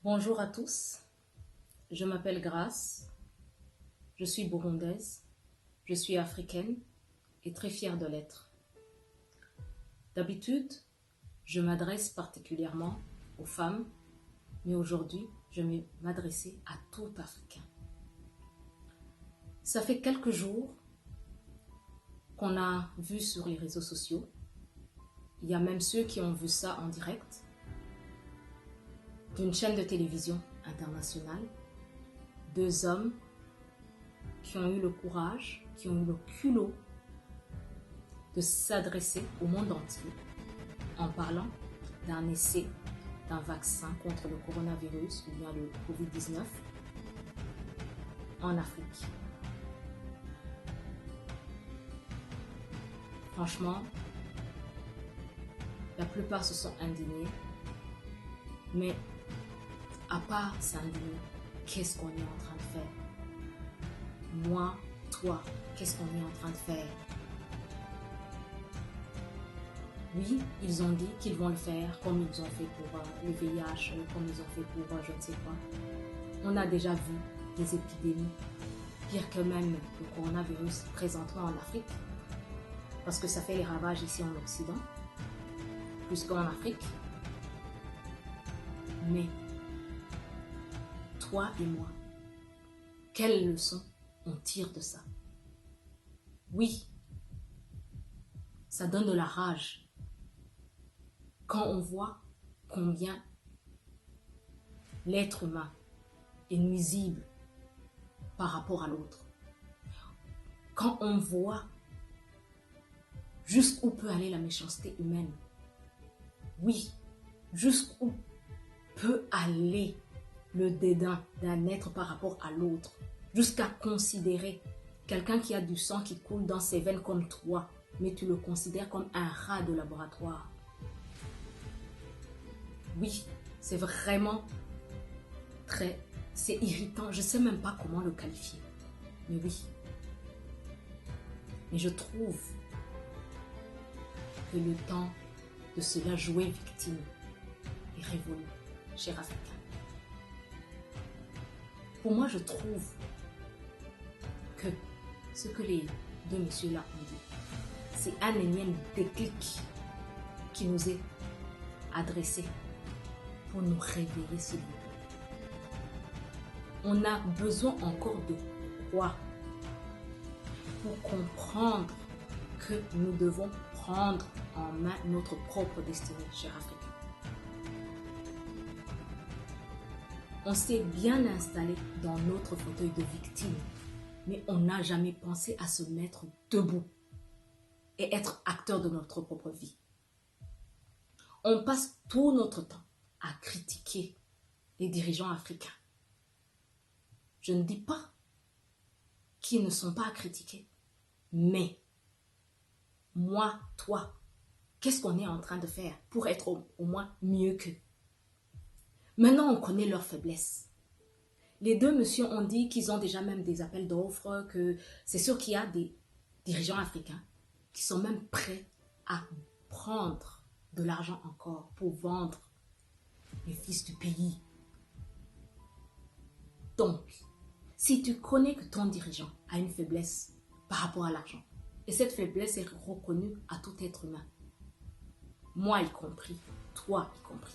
Bonjour à tous, je m'appelle Grace, je suis burundaise, je suis africaine et très fière de l'être. D'habitude, je m'adresse particulièrement aux femmes, mais aujourd'hui, je vais m'adresser à tout Africain. Ça fait quelques jours qu'on a vu sur les réseaux sociaux, il y a même ceux qui ont vu ça en direct, d'une chaîne de télévision internationale, deux hommes qui ont eu le courage, qui ont eu le culot de s'adresser au monde entier en parlant d'un essai d'un vaccin contre le coronavirus ou bien le Covid-19 en Afrique. Franchement, la plupart se sont indignés, mais à part s'indigner, qu'est-ce qu'on est en train de faire? Moi, toi, qu'est-ce qu'on est en train de faire? Oui, ils ont dit qu'ils vont le faire comme ils ont fait pour le VIH, comme ils ont fait pour je ne sais quoi. On a déjà vu des épidémies, pire que même le coronavirus présentement en Afrique, parce que ça fait les ravages ici en Occident, plus qu'en Afrique. Mais, toi et moi, quelle leçon on tire de ça? Oui, ça donne de la rage quand on voit combien l'être humain est nuisible par rapport à l'autre. Quand on voit jusqu'où peut aller la méchanceté humaine. Oui, jusqu'où peut aller le dédain d'un être par rapport à l'autre. Jusqu'à considérer quelqu'un qui a du sang qui coule dans ses veines comme toi, mais tu le considères comme un rat de laboratoire. Oui, c'est vraiment c'est irritant. Je ne sais même pas comment le qualifier. Mais oui. Mais je trouve que le temps de se la jouer victime est révolu, cher Africain. Pour moi, je trouve que ce que les deux messieurs-là ont dit, c'est un énième déclic qui nous est adressé pour nous réveiller, s'il vous plaît. On a besoin encore de quoi pour comprendre que nous devons prendre en main notre propre destinée, cher Africain. On s'est bien installé dans notre fauteuil de victime, mais on n'a jamais pensé à se mettre debout et être acteur de notre propre vie. On passe tout notre temps à critiquer les dirigeants africains. Je ne dis pas qu'ils ne sont pas à critiquer, mais moi, toi, qu'est-ce qu'on est en train de faire pour être au moins mieux qu'eux? Maintenant, on connaît leurs faiblesses. Les deux messieurs ont dit qu'ils ont déjà même des appels d'offres, que c'est sûr qu'il y a des dirigeants africains qui sont même prêts à prendre de l'argent encore pour vendre les fils du pays. Donc, si tu connais que ton dirigeant a une faiblesse par rapport à l'argent, et cette faiblesse est reconnue à tout être humain, moi y compris, toi y compris,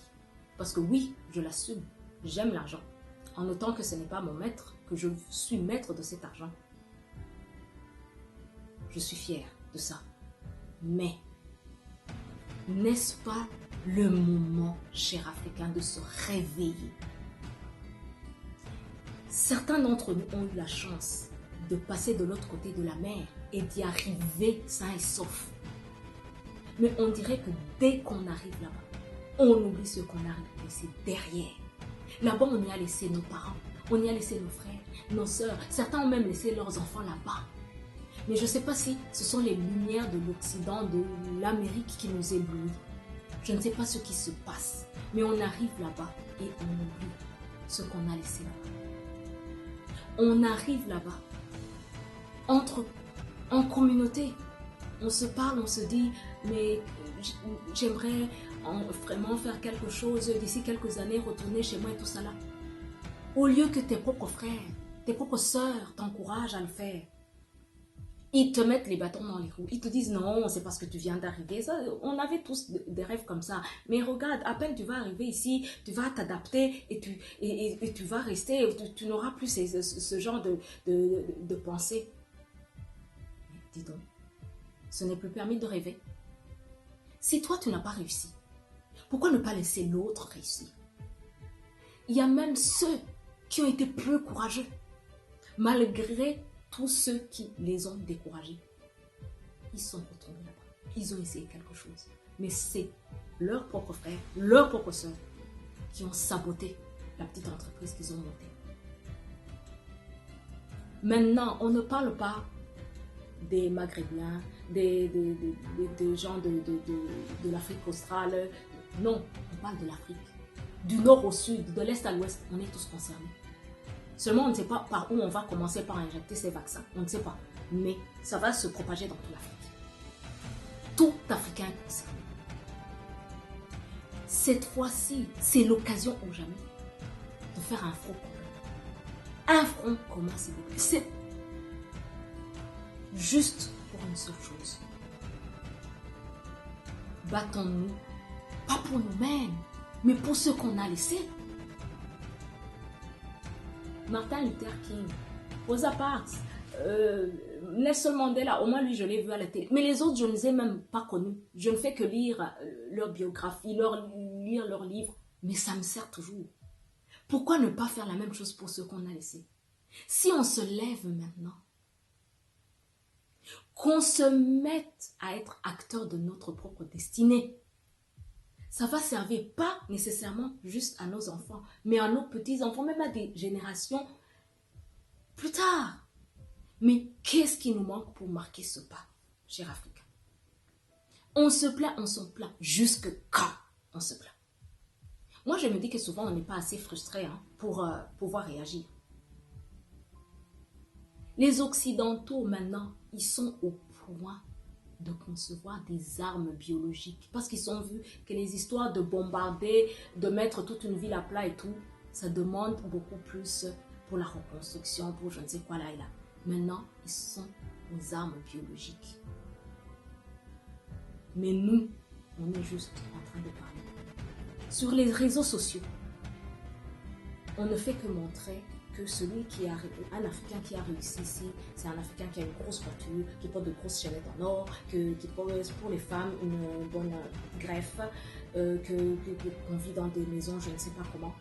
parce que oui, je l'assume, j'aime l'argent, en autant que ce n'est pas mon maître, que je suis maître de cet argent. Je suis fière de ça. Mais, n'est-ce pas le moment, cher Africain, de se réveiller? Certains d'entre nous ont eu la chance de passer de l'autre côté de la mer et d'y arriver sain et sauf. Mais on dirait que dès qu'on arrive là-bas, on oublie ce qu'on a laissé derrière. Là-bas, on y a laissé nos parents, on y a laissé nos frères, nos sœurs. Certains ont même laissé leurs enfants là-bas. Mais je ne sais pas si ce sont les lumières de l'Occident, de l'Amérique qui nous éblouissent. Je ne sais pas ce qui se passe. Mais on arrive là-bas et on oublie ce qu'on a laissé là-bas. On arrive là-bas, en communauté, On se parle, on se dit, mais j'aimerais vraiment faire quelque chose d'ici quelques années, retourner chez moi et tout ça là. Au lieu que tes propres frères, tes propres sœurs t'encouragent à le faire, ils te mettent les bâtons dans les roues. Ils te disent non, c'est parce que tu viens d'arriver. On avait tous des rêves comme ça. Mais regarde, à peine tu vas arriver ici, tu vas t'adapter et tu vas rester. Tu n'auras plus ce genre de pensée. Mais dis donc, ce n'est plus permis de rêver. Si toi, tu n'as pas réussi, pourquoi ne pas laisser l'autre réussir? Il y a même ceux qui ont été plus courageux, malgré tous ceux qui les ont découragés. Ils sont retournés là-bas. Ils ont essayé quelque chose. Mais c'est leurs propres frères, leurs propres sœurs qui ont saboté la petite entreprise qu'ils ont montée. Maintenant, on ne parle pas des Maghrébins, des gens de l'Afrique australe. Non, on parle de l'Afrique. Du nord au sud, de l'est à l'ouest, on est tous concernés. Seulement, on ne sait pas par où on va commencer par injecter ces vaccins. On ne sait pas. Mais ça va se propager dans toute l'Afrique. Tout Africain est concerné. Cette fois-ci, c'est l'occasion ou jamais de faire un front commun. Un front commun, s'il vous plaît. C'est juste pour une seule chose. Battons-nous, pas pour nous-mêmes, mais pour ceux qu'on a laissés. Martin Luther King, Rosa Parks, Nelson Mandela, au moins lui je l'ai vu à la télé. Mais les autres, je ne les ai même pas connus. Je ne fais que lire leur biographie, lire leurs livres, mais ça me sert toujours. Pourquoi ne pas faire la même chose pour ceux qu'on a laissés? Si on se lève maintenant, qu'on se mette à être acteur de notre propre destinée, ça va servir pas nécessairement juste à nos enfants, mais à nos petits-enfants, même à des générations plus tard. Mais qu'est-ce qui nous manque pour marquer ce pas, chers Africains? On se plaint, on s'en plaint. Jusque quand on se plaint? Moi, je me dis que souvent, on n'est pas assez frustré pour pouvoir réagir. Les Occidentaux, maintenant, ils sont au point de concevoir des armes biologiques parce qu'ils ont vu que les histoires de bombarder, de mettre toute une ville à plat et tout, ça demande beaucoup plus pour la reconstruction, pour je ne sais quoi là et là. Maintenant, ils sont aux armes biologiques. Mais nous, on est juste en train de parler. Sur les réseaux sociaux, on ne fait que montrer que celui qui a, un Africain qui a réussi ici, c'est un Africain qui a une grosse voiture, qui porte de grosses chaînettes en or, qui pose pour les femmes une bonne greffe, qu'on vit dans des maisons, je ne sais pas comment.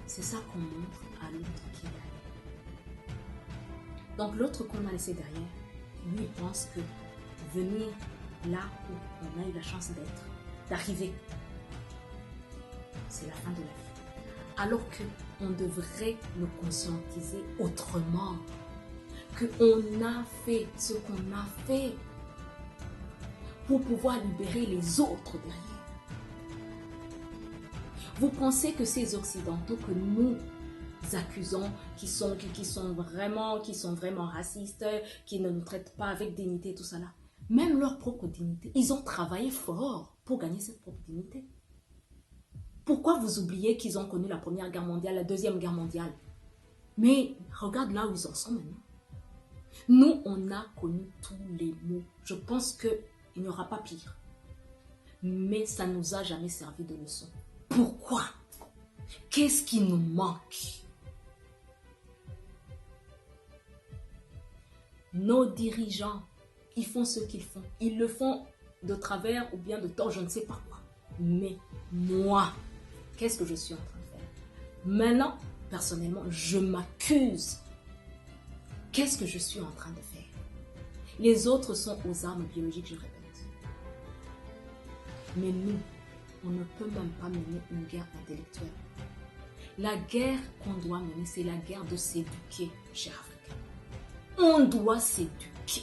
C'est ça qu'on montre à l'autre qui est derrière. Donc l'autre qu'on a laissé derrière, lui il pense que venir là où on a eu la chance d'être, d'arriver, c'est la fin de la vie. Alors qu'on devrait le conscientiser autrement. Qu'on a fait ce qu'on a fait pour pouvoir libérer les autres derrière. Vous pensez que ces Occidentaux que nous accusons, qui sont vraiment racistes, qui ne nous traitent pas avec dignité, tout ça là, même leur propre dignité, ils ont travaillé fort pour gagner cette propre dignité. Pourquoi vous oubliez qu'ils ont connu la Première Guerre mondiale, la Deuxième Guerre mondiale? Mais regarde là où ils en sont maintenant. Nous, on a connu tous les maux. Je pense qu'il n'y aura pas pire. Mais ça ne nous a jamais servi de leçon. Pourquoi? Qu'est-ce qui nous manque? Nos dirigeants, ils font ce qu'ils font. Ils le font de travers ou bien de tort, je ne sais pas quoi. Mais moi, qu'est-ce que je suis en train de faire? Maintenant, personnellement, je m'accuse. Qu'est-ce que je suis en train de faire? Les autres sont aux armes biologiques, je répète. Mais nous, on ne peut même pas mener une guerre intellectuelle. La guerre qu'on doit mener, c'est la guerre de s'éduquer, chers Africains. On doit s'éduquer.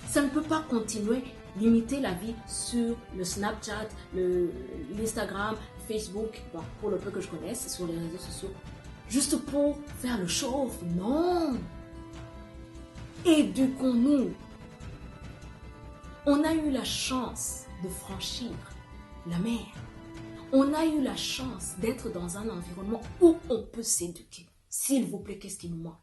Ça ne peut pas continuer limiter la vie sur le Snapchat, l'Instagram, Facebook, bon, pour le peu que je connaisse, sur les réseaux sociaux, juste pour faire le show. Non! Éduquons-nous. On a eu la chance de franchir la mer. On a eu la chance d'être dans un environnement où on peut s'éduquer. S'il vous plaît, qu'est-ce qui nous manque?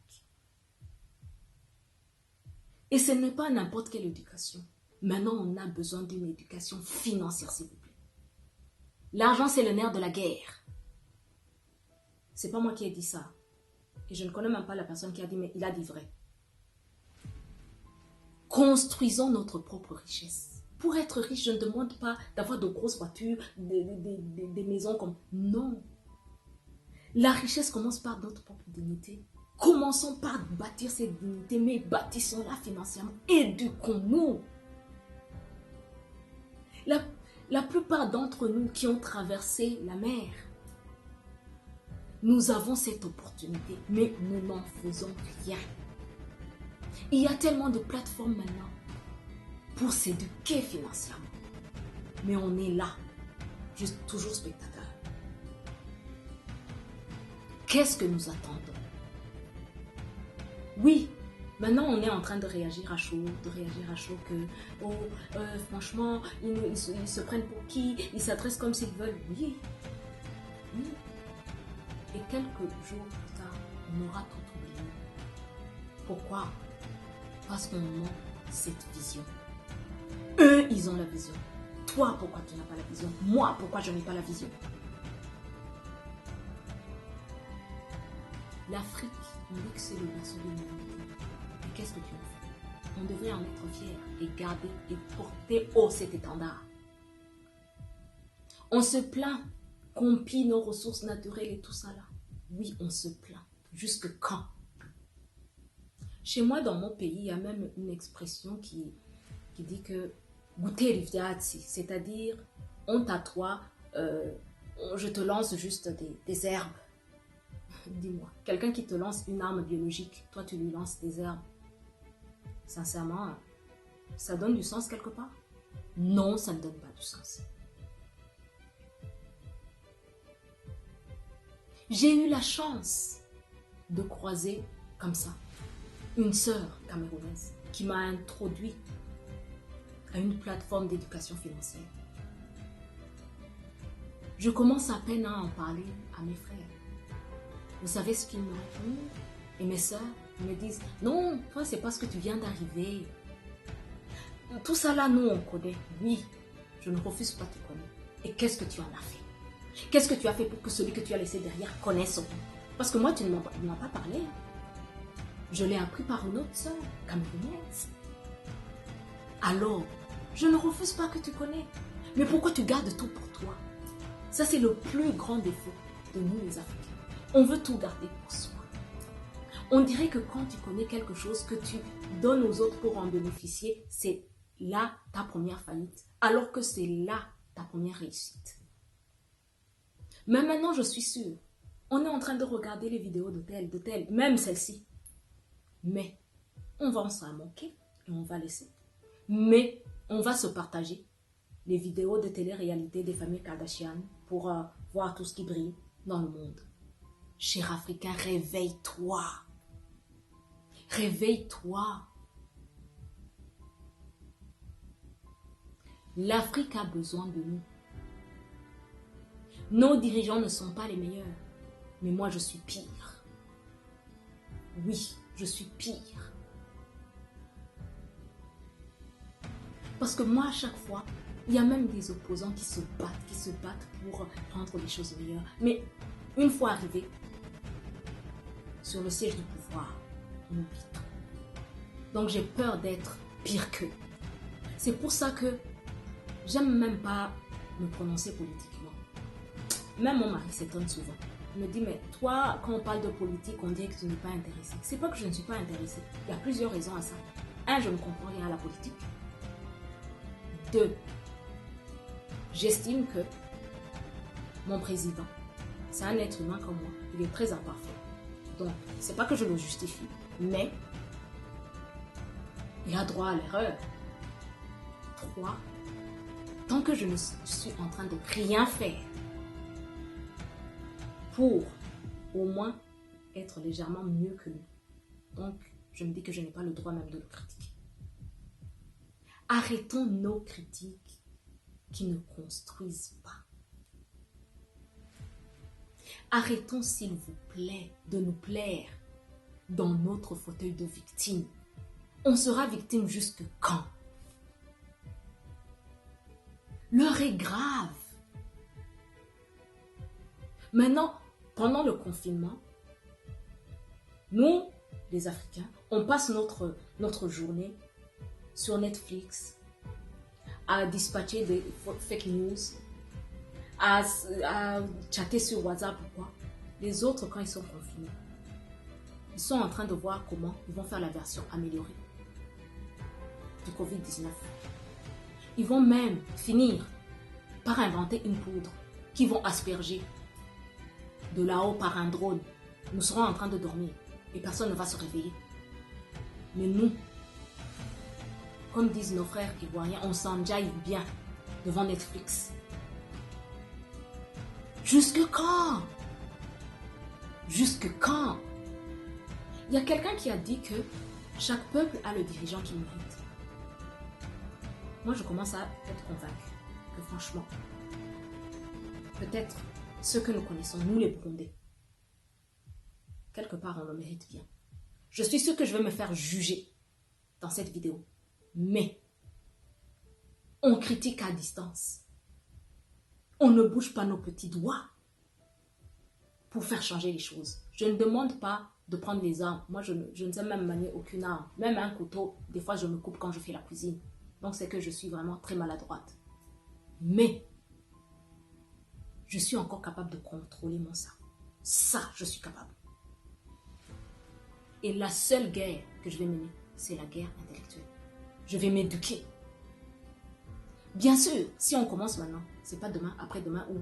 Et ce n'est pas n'importe quelle éducation. Maintenant, on a besoin d'une éducation financière, s'il vous plaît. L'argent, c'est le nerf de la guerre. C'est pas moi qui ai dit ça. Et je ne connais même pas la personne qui a dit, mais il a dit vrai. Construisons notre propre richesse. Pour être riche, je ne demande pas d'avoir de grosses voitures, des maisons comme... Non. La richesse commence par notre propre dignité. Commençons par bâtir cette dignité, mais bâtissons-la financièrement. Éduquons-nous. La plupart d'entre nous qui ont traversé la mer, nous avons cette opportunité, mais nous n'en faisons rien. Il y a tellement de plateformes maintenant pour s'éduquer financièrement. Mais on est là, juste toujours spectateur. Qu'est-ce que nous attendons? Oui, maintenant on est en train de réagir à chaud, que, franchement, ils se prennent pour qui? Ils s'adressent comme s'ils veulent. Oui. Et quelques jours plus tard, on aura tout oublié. Pourquoi? Parce qu'on manque cette vision. Eux, ils ont la vision. Toi, pourquoi tu n'as pas la vision? Moi, pourquoi je n'ai pas la vision? L'Afrique, on dit que c'est le berceau de l'humanité. Mais qu'est-ce que tu en fais? On devrait en être fier et garder et porter haut cet étendard. On se plaint qu'on pille nos ressources naturelles et tout ça là. Oui, on se plaint. Jusque quand? Chez moi, dans mon pays, il y a même une expression qui dit que goûter riviati, c'est-à-dire honte à toi, je te lance juste des herbes. Dis-moi, quelqu'un qui te lance une arme biologique, toi tu lui lances des herbes. Sincèrement, ça donne du sens quelque part? Non, ça ne donne pas du sens. J'ai eu la chance de croiser comme ça une sœur camerounaise qui m'a introduit à une plateforme d'éducation financière. Je commence à peine à en parler à mes frères. Vous savez ce qu'ils me répondent? Et mes sœurs me disent, non, toi c'est parce que tu viens d'arriver. Tout ça là, nous on connaît. Oui, je ne refuse pas de te connaître. Et qu'est-ce que tu en as fait? Qu'est-ce que tu as fait pour que celui que tu as laissé derrière connaisse son nom? Parce que moi, tu ne m'as pas parlé. Je l'ai appris par une autre sœur, camerounaise. Alors, je ne refuse pas que tu connais. Mais pourquoi tu gardes tout pour toi? Ça, c'est le plus grand défaut de nous les Africains. On veut tout garder pour soi. On dirait que quand tu connais quelque chose que tu donnes aux autres pour en bénéficier, c'est là ta première faillite. Alors que c'est là ta première réussite. Mais maintenant, je suis sûre, on est en train de regarder les vidéos de tel, même celle-ci. Mais on va s'en moquer et on va laisser. Mais on va se partager les vidéos de télé-réalité des familles Kardashian pour voir tout ce qui brille dans le monde. Cher Africain, réveille-toi. Réveille-toi. L'Afrique a besoin de nous. Nos dirigeants ne sont pas les meilleurs, mais moi je suis pire. Oui, je suis pire. Parce que moi, à chaque fois, il y a même des opposants qui se battent pour rendre les choses meilleures. Mais une fois arrivés sur le siège du pouvoir, on oublie tout. Donc j'ai peur d'être pire qu'eux. C'est pour ça que j'aime même pas me prononcer politiquement. Même mon mari s'étonne souvent. Il me dit, mais toi, quand on parle de politique, on dirait que tu n'es pas intéressé. C'est pas que je ne suis pas intéressée. Il y a plusieurs raisons à ça. 1, je ne comprends rien à la politique. 2, j'estime que mon président, c'est un être humain comme moi. Il est très imparfait. Donc, c'est pas que je le justifie, mais il a droit à l'erreur. 3, tant que je ne suis en train de rien faire pour au moins être légèrement mieux que nous. Donc, je me dis que je n'ai pas le droit même de le critiquer. Arrêtons nos critiques qui ne construisent pas. Arrêtons, s'il vous plaît, de nous plaire dans notre fauteuil de victime. On sera victime jusque quand? L'heure est grave. Maintenant, pendant le confinement, nous, les Africains, on passe notre journée sur Netflix à dispatcher des fake news, à chatter sur WhatsApp ou quoi. Les autres, quand ils sont confinés, ils sont en train de voir comment ils vont faire la version améliorée du Covid-19. Ils vont même finir par inventer une poudre qu'ils vont asperger de là-haut par un drone. Nous serons en train de dormir et personne ne va se réveiller. Mais nous, comme disent nos frères ivoiriens, on s'enjaille bien devant Netflix. Jusque quand? Jusque quand? Il y a quelqu'un qui a dit que chaque peuple a le dirigeant qu'il mérite. Moi, je commence à être convaincue que franchement, peut-être ceux que nous connaissons, nous les Burundais, quelque part on le mérite bien. Je suis sûre que je vais me faire juger dans cette vidéo. Mais on critique à distance. On ne bouge pas nos petits doigts pour faire changer les choses. Je ne demande pas de prendre les armes. Moi, je ne sais même manier aucune arme. Même un couteau, des fois, je me coupe quand je fais la cuisine. Donc, c'est que je suis vraiment très maladroite. Mais, je suis encore capable de contrôler mon cerveau. Ça, je suis capable. Et la seule guerre que je vais mener, c'est la guerre intellectuelle. Je vais m'éduquer. Bien sûr, si on commence maintenant, c'est pas demain, après-demain ou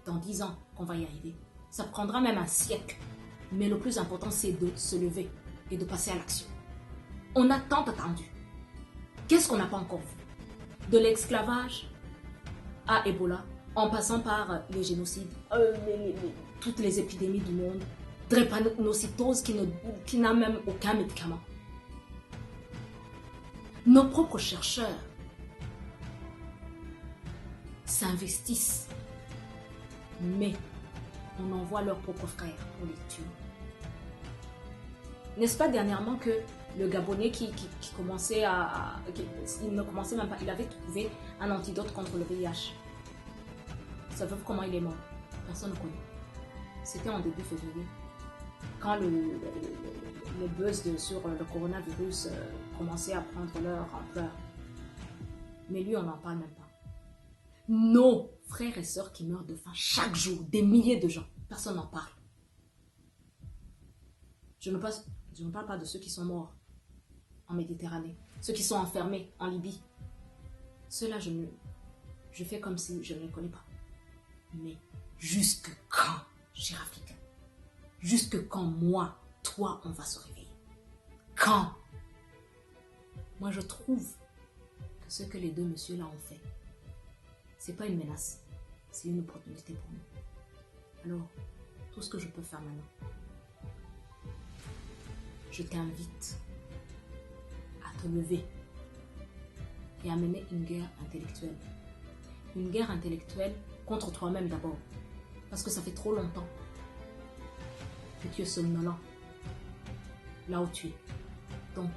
dans 10 ans qu'on va y arriver. Ça prendra même un siècle. Mais le plus important, c'est de se lever et de passer à l'action. On a tant attendu. Qu'est-ce qu'on n'a pas encore vu? De l'esclavage à Ebola, en passant par les génocides, toutes les épidémies du monde, drépanocytose qui n'a même aucun médicament. Nos propres chercheurs s'investissent, mais on envoie leurs propres frères pour les tuer. N'est-ce pas dernièrement que le Gabonais qui commençait il ne commençait même pas, il avait trouvé un antidote contre le VIH. Vous savez comment il est mort? Personne ne connaît. C'était en début février, quand le buzz sur le coronavirus commençait à prendre leur ampleur. Mais lui, on n'en parle même pas. Nos frères et sœurs qui meurent de faim chaque jour, des milliers de gens, personne n'en parle. Je ne parle pas de ceux qui sont morts en Méditerranée, ceux qui sont enfermés en Libye. Ceux-là, je fais comme si je ne les connais pas. Mais jusque quand, cher Africain? Jusque quand moi, toi, on va se réveiller? Quand? Moi, je trouve que ce que les deux messieurs-là ont fait, c'est pas une menace, c'est une opportunité pour nous. Alors, tout ce que je peux faire maintenant, je t'invite à te lever et à mener une guerre intellectuelle. Une guerre intellectuelle contre toi-même d'abord. Parce que ça fait trop longtemps que tu es somnolent là où tu es. Donc,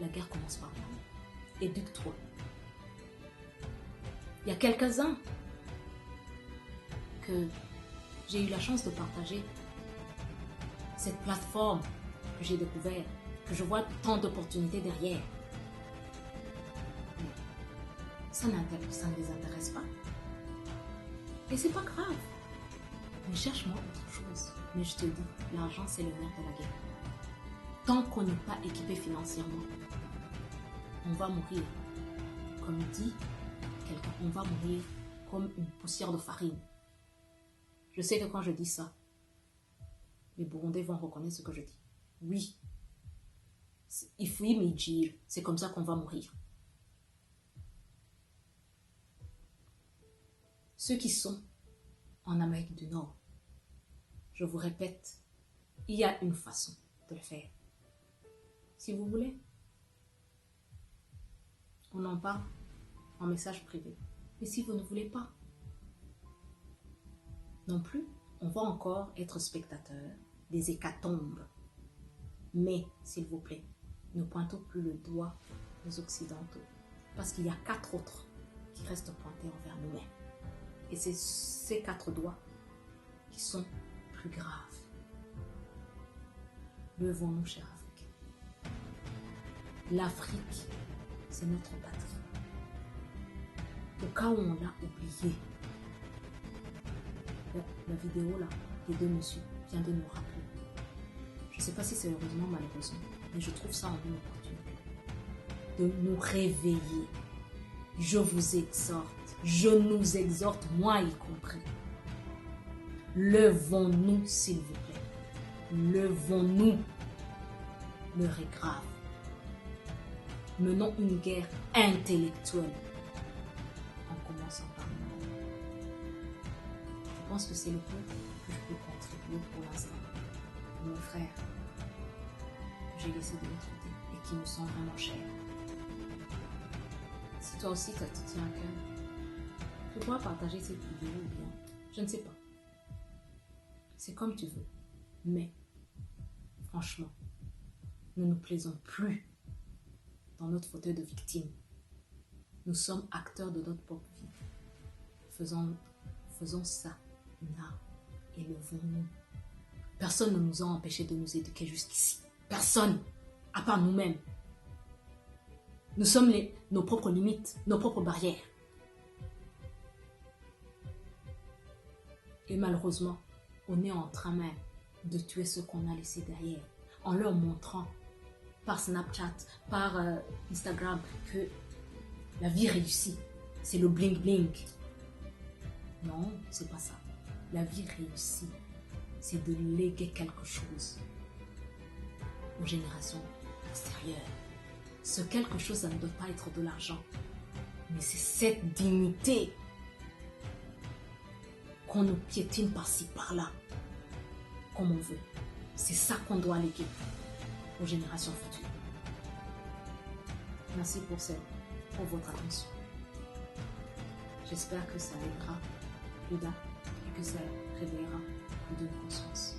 la guerre commence par toi. Éduque-toi. Il y a quelques-uns que j'ai eu la chance de partager cette plateforme que j'ai découverte, que je vois tant d'opportunités derrière. Mais ça ne les intéresse pas. Et c'est pas grave. Mais cherche-moi autre chose. Mais je te dis, l'argent c'est le nerf de la guerre. Tant qu'on n'est pas équipé financièrement, on va mourir. Comme dit quelqu'un, on va mourir comme une poussière de farine. Je sais que quand je dis ça, les Burundais vont reconnaître ce que je dis. Oui, il faut y dire, c'est comme ça qu'on va mourir. Ceux qui sont en Amérique du Nord, je vous répète, il y a une façon de le faire. Si vous voulez, on en parle en message privé. Mais si vous ne voulez pas, non plus, on va encore être spectateur des hécatombes. Mais, s'il vous plaît, ne pointons plus le doigt aux Occidentaux. Parce qu'il y a 4 autres qui restent pointés envers nous-mêmes. Et c'est ces 4 doigts qui sont plus graves. Levons-nous, chers Africains. L'Afrique, c'est notre patrie. Au cas où on l'a oublié, la vidéo là, les 2 messieurs, vient de nous rappeler. Je ne sais pas si c'est heureusement ou malheureusement, mais je trouve ça en une opportunité de nous réveiller. Je vous exhorte, je nous exhorte, moi y compris. Levons-nous, s'il vous plaît. Levons-nous. L'heure est grave. Menons une guerre intellectuelle en commençant par nous. Je pense que c'est le peu que je peux contribuer pour l'instant. Mon frère, que j'ai laissé de l'autre côté et qui me sont vraiment chers. Si toi aussi ça te tient à cœur, tu pourras partager cette vidéo ou bien, je ne sais pas. C'est comme tu veux. Mais, franchement, ne nous plaisons plus dans notre fauteuil de victime. Nous sommes acteurs de notre propre vie. Faisons ça, là, et levons-nous. Personne ne nous a empêchés de nous éduquer jusqu'ici. Personne, à part nous-mêmes. Nous sommes nos propres limites, nos propres barrières. Et malheureusement, on est en train même de tuer ceux qu'on a laissés derrière, en leur montrant par Snapchat, par Instagram, que la vie réussit. C'est le bling bling. Non, c'est pas ça. La vie réussit, c'est de léguer quelque chose aux générations extérieures. Ce quelque chose, ça ne doit pas être de l'argent, mais c'est cette dignité qu'on nous piétine par-ci, par-là, comme on veut. C'est ça qu'on doit léguer aux générations futures. Merci pour votre attention. J'espère que ça aidera plus d'un et que ça réveillera plus de conscience.